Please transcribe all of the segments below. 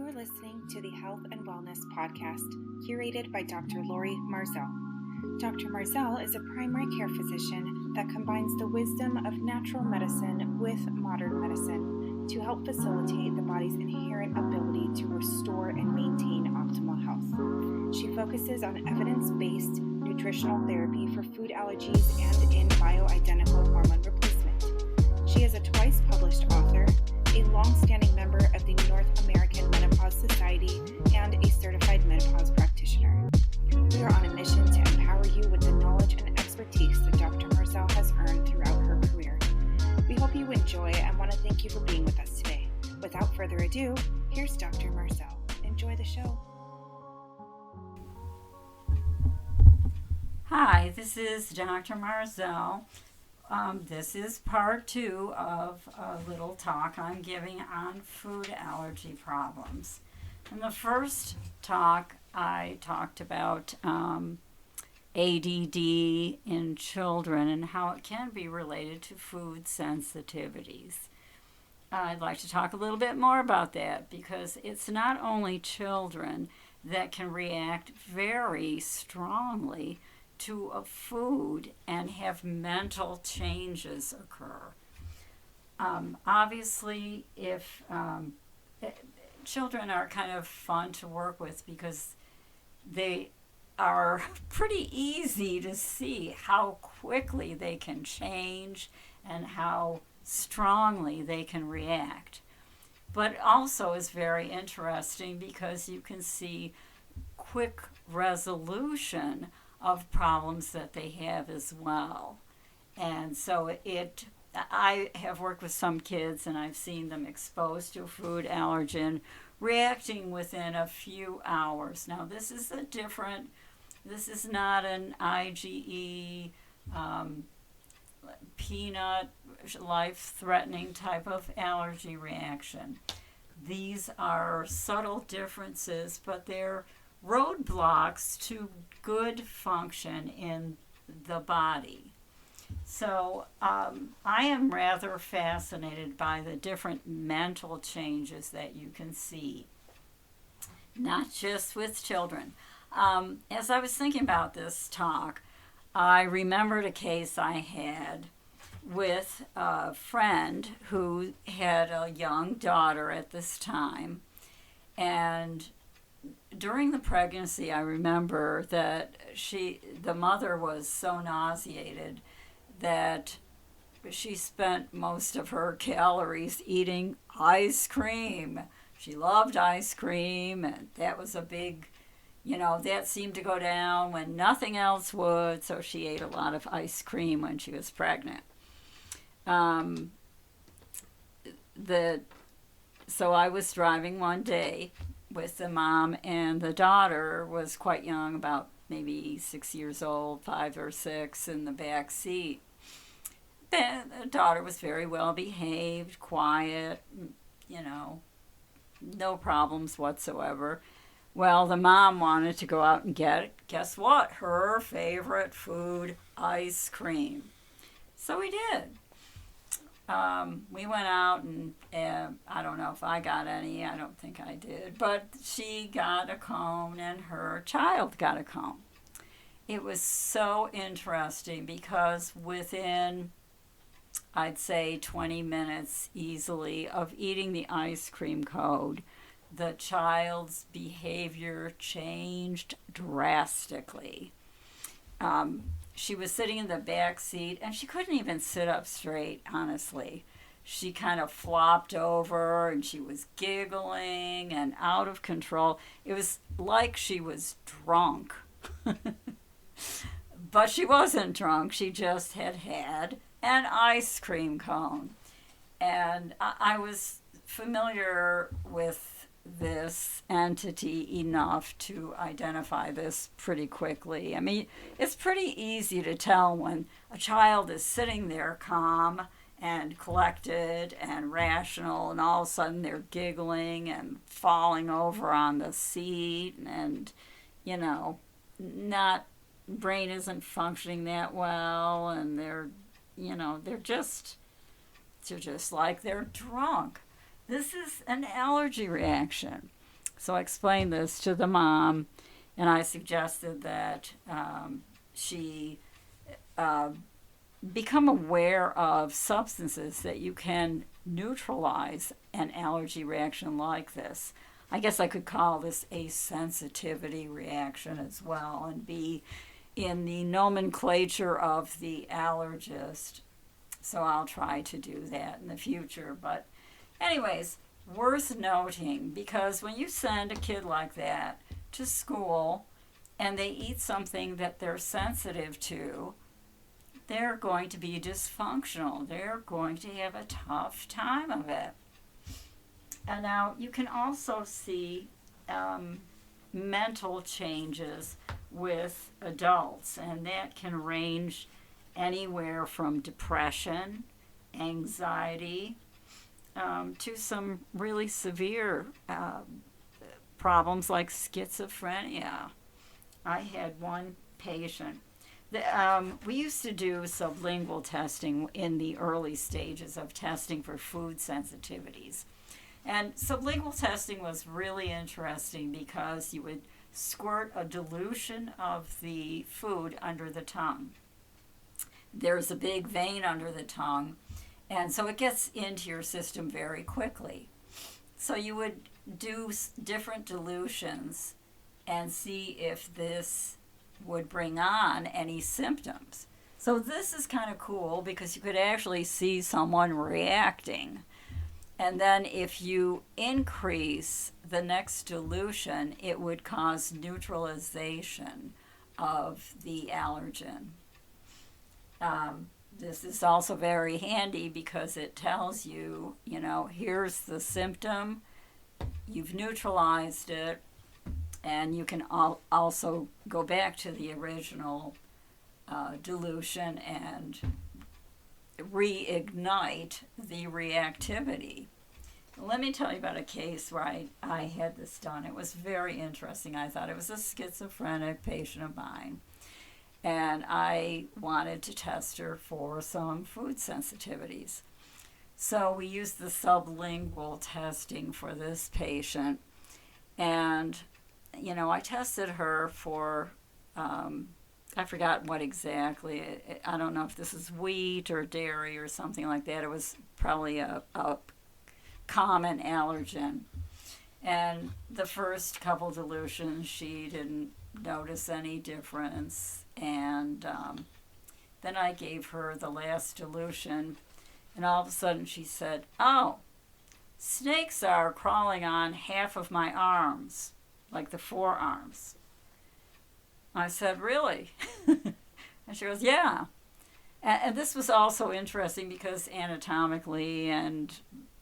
You're listening to the Health and Wellness Podcast, curated by Dr. Lori Marzell. Dr. Marzell is a primary care physician that combines the wisdom of natural medicine with modern medicine to help facilitate the body's inherent ability to restore and maintain optimal health. She focuses on evidence-based nutritional therapy for food allergies and in bioidentical hormone replacement. She is a twice published author, a long-standing member of the North American Menopause Society, and a certified menopause practitioner. We are on a mission to empower you with the knowledge and expertise that Dr. Marzell has earned throughout her career. We hope you enjoy and want to thank you for being with us today. Without further ado, here's Dr. Marzell. Enjoy the show. Hi, this is Dr. Marzell. This is part 2 of a little talk I'm giving on food allergy problems. In the first talk, I talked about ADD in children and how it can be related to food sensitivities. I'd like to talk a little bit more about that because it's not only children that can react very strongly to a food and have mental changes occur. Obviously, if children are kind of fun to work with because they are pretty easy to see how quickly they can change and how strongly they can react. But also is very interesting because you can see quick resolution of problems that they have as well. And so I have worked with some kids and I've seen them exposed to a food allergen reacting within a few hours. Now this is not an IgE, peanut, life-threatening type of allergy reaction. These are subtle differences, but they're roadblocks to good function in the body. So I am rather fascinated by the different mental changes that you can see, not just with children. As I was thinking about this talk, I remembered a case I had with a friend who had a young daughter at this time, and during the pregnancy, I remember that the mother was so nauseated that she spent most of her calories eating ice cream. She loved ice cream, and that was a big, that seemed to go down when nothing else would, so she ate a lot of ice cream when she was pregnant. So I was driving one day with the mom, and the daughter was quite young, about maybe 6 years old, 5 or 6, in the back seat. The daughter was very well behaved, quiet, no problems whatsoever. Well, the mom wanted to go out and get, guess what? Her favorite food, ice cream. So we did. We went out and I don't know if I got any, I don't think I did, but she got a cone and her child got a cone. It was so interesting because within, I'd say 20 minutes easily of eating the ice cream cone, the child's behavior changed drastically. She was sitting in the back seat, and she couldn't even sit up straight, honestly. She kind of flopped over, and she was giggling and out of control. It was like she was drunk. But she wasn't drunk. She just had an ice cream cone. And I was familiar with this entity enough to identify this pretty quickly. I mean, it's pretty easy to tell when a child is sitting there calm and collected and rational, and all of a sudden they're giggling and falling over on the seat, and brain isn't functioning that well, and they're just like they're drunk. This is an allergy reaction. So I explained this to the mom, and I suggested that she become aware of substances that you can neutralize an allergy reaction like this. I guess I could call this a sensitivity reaction as well and be in the nomenclature of the allergist. So I'll try to do that in the future. But, anyways, worth noting, because when you send a kid like that to school and they eat something that they're sensitive to, they're going to be dysfunctional. They're going to have a tough time of it. And now you can also see mental changes with adults, and that can range anywhere from depression, anxiety, to some really severe problems like schizophrenia. I had one patient. We used to do sublingual testing in the early stages of testing for food sensitivities. And sublingual testing was really interesting because you would squirt a dilution of the food under the tongue. There's a big vein under the tongue, and so it gets into your system very quickly. So you would do different dilutions and see if this would bring on any symptoms. So this is kind of cool because you could actually see someone reacting. And then if you increase the next dilution, it would cause neutralization of the allergen. This is also very handy because it tells you, here's the symptom, you've neutralized it, and you can also go back to the original dilution and reignite the reactivity. Let me tell you about a case where I had this done. It was very interesting. I thought it was a schizophrenic patient of mine, and I wanted to test her for some food sensitivities. So we used the sublingual testing for this patient, and I tested her for I forgot what exactly. I don't know if this is wheat or dairy or something like that. It was probably a common allergen. And the first couple dilutions, she didn't notice any difference. And then I gave her the last dilution, and all of a sudden she said, "Oh, snakes are crawling on half of my arms, like the forearms." I said, "Really?" And she goes, "Yeah." And this was also interesting because anatomically and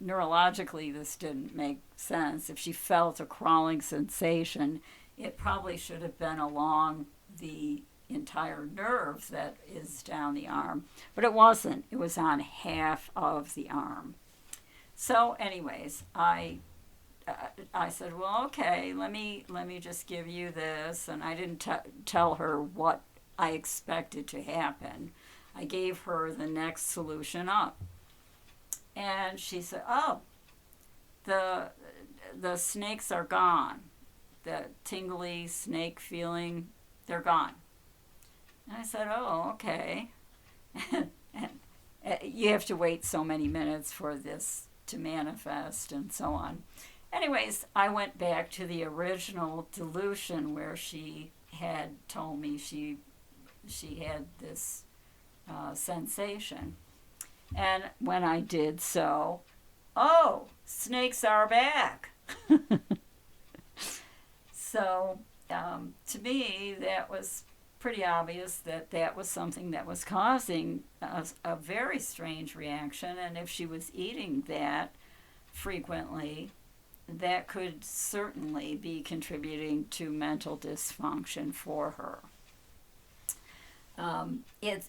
neurologically this didn't make sense. If she felt a crawling sensation, it probably should have been along the entire nerve that is down the arm. But it wasn't. It was on half of the arm. So anyways, I said, "Well, okay, let me just give you this," and I didn't tell her what I expected to happen. I gave her the next solution up, and she said, "Oh, the snakes are gone. The tingly snake feeling, they're gone." And I said, "Oh, okay." and you have to wait so many minutes for this to manifest and so on. Anyways, I went back to the original dilution where she had told me she had this sensation. And when I did so, "Oh, snakes are back." So to me, that was pretty obvious that was something that was causing a very strange reaction. And if she was eating that frequently, that could certainly be contributing to mental dysfunction for her.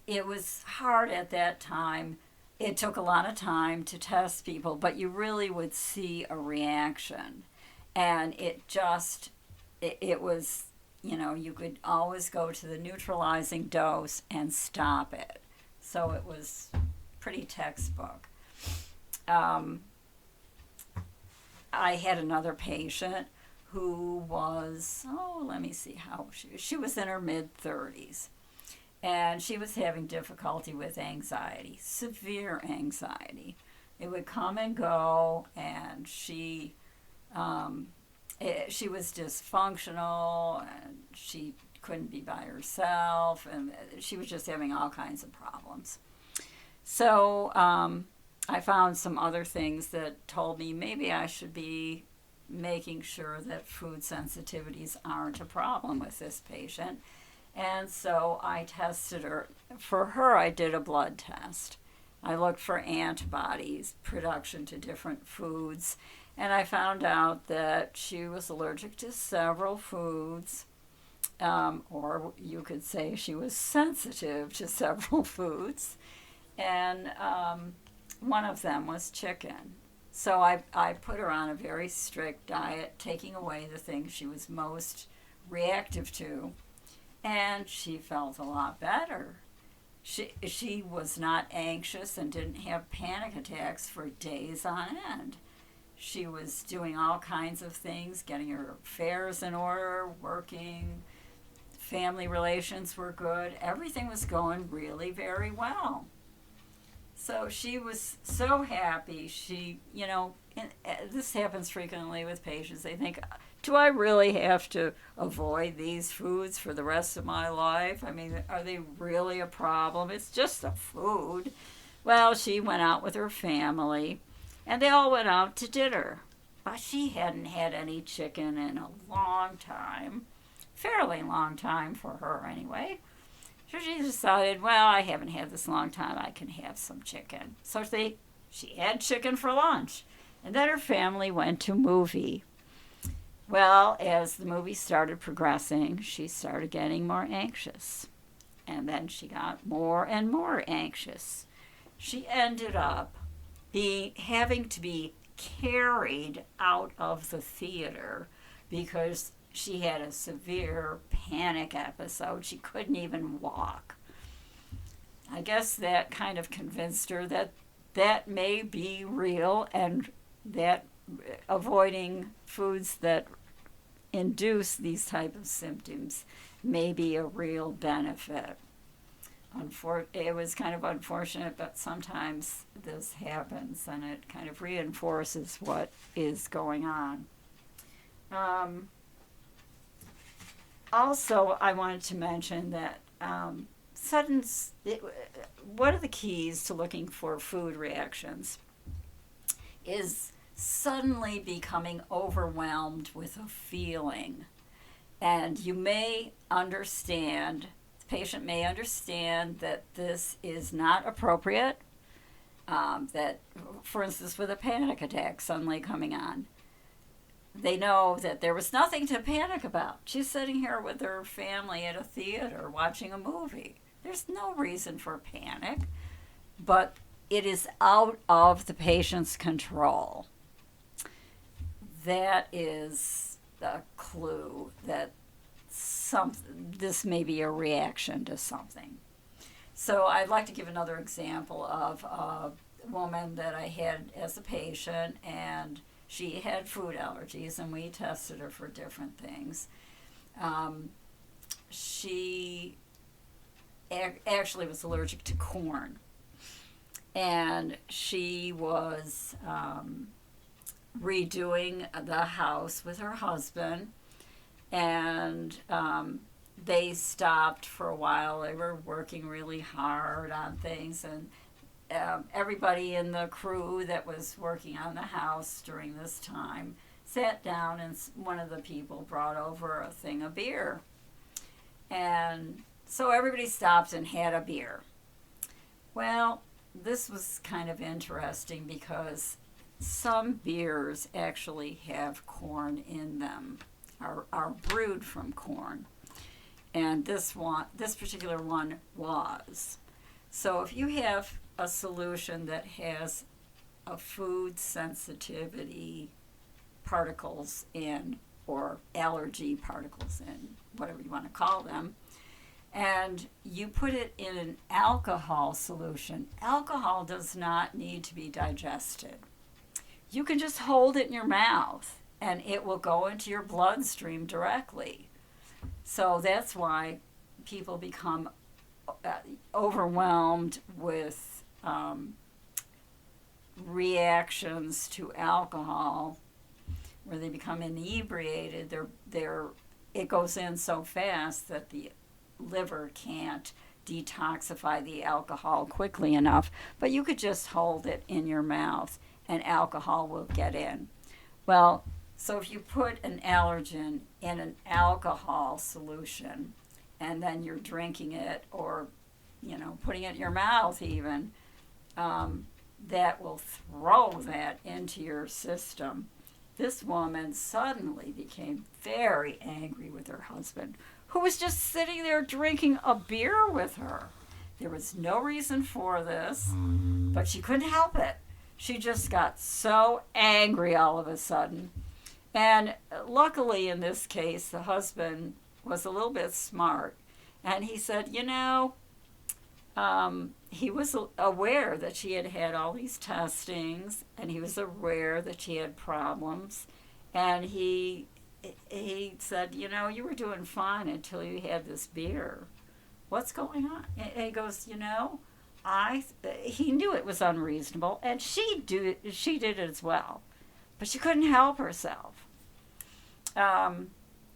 It was hard at that time. It took a lot of time to test people, but you really would see a reaction. And it was, you could always go to the neutralizing dose and stop it. So it was pretty textbook. I had another patient who was, let me see how she was in her mid-30s. And she was having difficulty with anxiety, severe anxiety. It would come and go, and she was dysfunctional, and she couldn't be by herself, and she was just having all kinds of problems. So I found some other things that told me maybe I should be making sure that food sensitivities aren't a problem with this patient. And so I tested her. For her, I did a blood test. I looked for antibodies, production to different foods, and I found out that she was allergic to several foods, or you could say she was sensitive to several foods, and one of them was chicken. So I put her on a very strict diet, taking away the things she was most reactive to, and she felt a lot better. She was not anxious and didn't have panic attacks for days on end. She was doing all kinds of things, getting her affairs in order, working, family relations were good. Everything was going really very well. So she was so happy. She, this happens frequently with patients. They think, do I really have to avoid these foods for the rest of my life? I mean, are they really a problem? It's just a food. Well, she went out with her family, and they all went out to dinner. But she hadn't had any chicken in a long time, fairly long time for her anyway. So she decided, well, I haven't had this long time, I can have some chicken. So she had chicken for lunch. And then her family went to a movie. Well, as the movie started progressing, she started getting more anxious. And then she got more and more anxious. She ended up having to be carried out of the theater because she had a severe panic episode. She couldn't even walk. I guess that kind of convinced her that may be real, and that avoiding foods that induce these type of symptoms may be a real benefit. It was kind of unfortunate, but sometimes this happens, and it kind of reinforces what is going on. Also, I wanted to mention that one of the keys to looking for food reactions is suddenly becoming overwhelmed with a feeling. And you may understand, the patient may understand that this is not appropriate, that, for instance, with a panic attack suddenly coming on, they know that there was nothing to panic about. She's sitting here with her family at a theater watching a movie. There's no reason for panic, but it is out of the patient's control. That is the clue that this may be a reaction to something. So I'd like to give another example of a woman that I had as a patient, and she had food allergies, and we tested her for different things. She actually was allergic to corn, and she was redoing the house with her husband, and they stopped for a while. They were working really hard on things, and everybody in the crew that was working on the house during this time sat down, and one of the people brought over a thing of beer. And so everybody stopped and had a beer. Well, this was kind of interesting because some beers actually have corn in them, are brewed from corn. And this particular one was. So if you have a solution that has a food sensitivity particles in, or allergy particles in, whatever you want to call them, and you put it in an alcohol solution, alcohol does not need to be digested. You can just hold it in your mouth and it will go into your bloodstream directly. So that's why people become overwhelmed with reactions to alcohol, where they become inebriated. It goes in so fast that the liver can't detoxify the alcohol quickly enough. But you could just hold it in your mouth and alcohol will get in. Well, so if you put an allergen in an alcohol solution and then you're drinking it, or putting it in your mouth even, that will throw that into your system. This woman suddenly became very angry with her husband, who was just sitting there drinking a beer with her. There was no reason for this, but she couldn't help it. She just got so angry all of a sudden. And luckily in this case, the husband was a little bit smart. And he said, he was aware that she had had all these testings, and he was aware that she had problems. And he said, you were doing fine until you had this beer. What's going on? And he goes, he knew it was unreasonable, and she did it as well, but she couldn't help herself.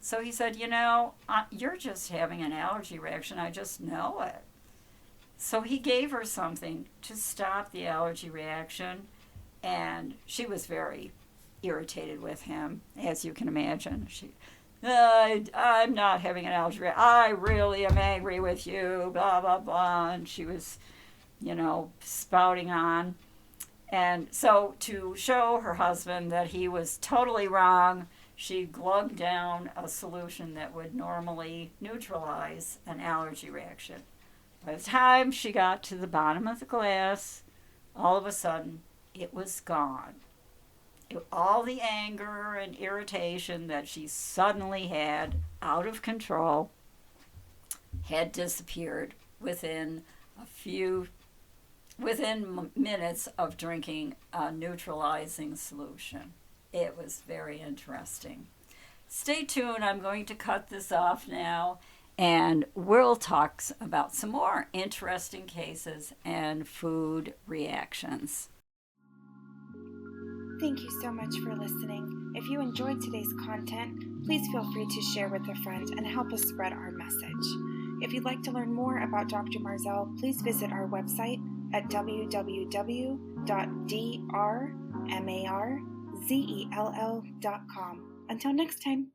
So he said, you're just having an allergy reaction. I just know it. So he gave her something to stop the allergy reaction, and she was very irritated with him, as you can imagine. I'm not having an allergy reaction. I really am angry with you, blah, blah, blah. And she was, spouting on. And so to show her husband that he was totally wrong, she glugged down a solution that would normally neutralize an allergy reaction. By the time she got to the bottom of the glass, all of a sudden, it was gone. All the anger and irritation that she suddenly had out of control had disappeared within minutes of drinking a neutralizing solution. It was very interesting. Stay tuned. I'm going to cut this off now, and we'll talk about some more interesting cases and food reactions. Thank you so much for listening. If you enjoyed today's content, please feel free to share with a friend and help us spread our message. If you'd like to learn more about Dr. Marzell, please visit our website at www.drmarzell.com. Until next time.